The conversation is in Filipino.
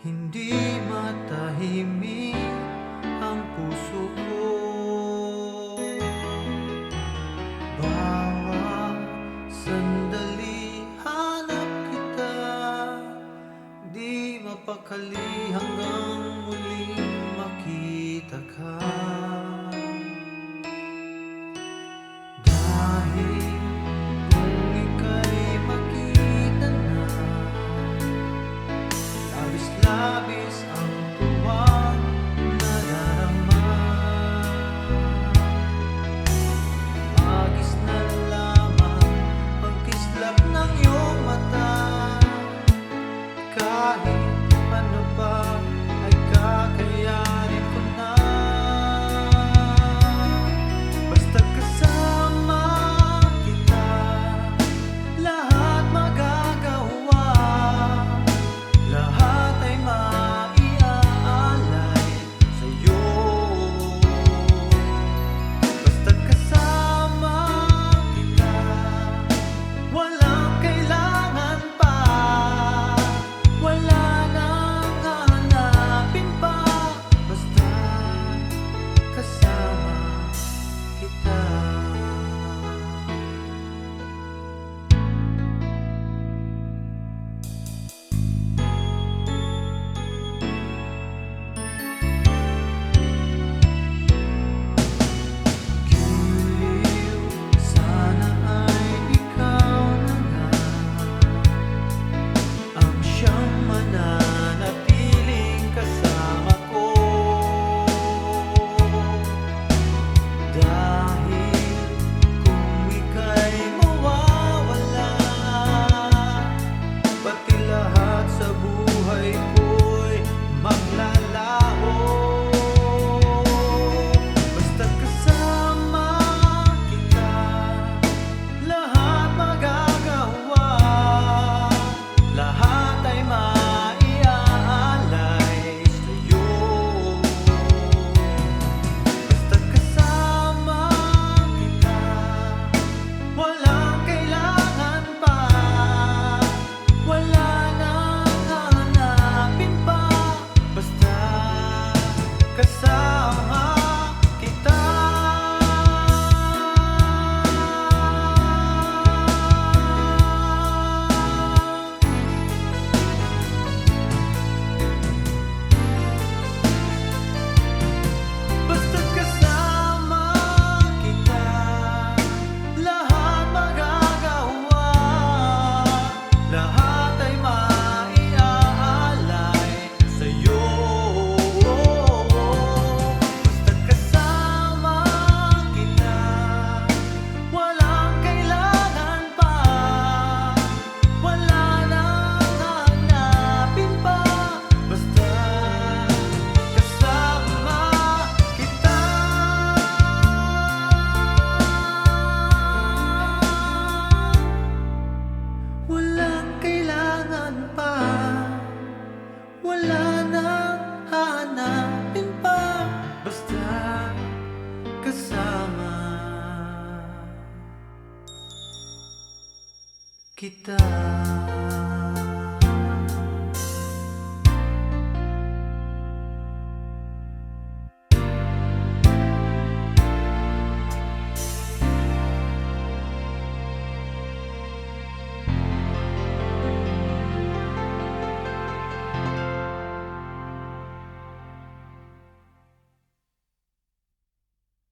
Hindi matahimik ang puso ko. Bawat sandali hanap kita, di mapakali hanggang muling makita ka. Dahil kung ika'y makita na, labis-labis ang tuwang nadarama. Magis na lamang pagkislap ng iyong mata. Kahit ano pa ay kakayanin ko na. Basta't kasama kita, lahat magagawa. Lahat ay maiaalay sa'yo. Basta't kasama kita, walang kailangan pa. Wala nang hahanapin pa. Basta kasama kita. Sana ay ikaw na nga ang siyang mananatiling kasama ko. Dahil kung ika'y mawawala, pati lahat sa buhay ko'y maglalaho. Basta't kasama kita, lahat magagawa. Lahat ay maiaalay sa'yo. Basta't kasama kita, walang kailangan pa. Wala nang hahanapin pa. Basta kasama kita. Basta't kasama kita, lahat magagawa. Lahat ay maiaalay sa'yo. Basta't kasama kita, walang kailangan pa. Wala nang hahanapin pa. Basta kasama kita. Walang kailangan pa. Wala nang hahanapin pa. Basta kasama kita.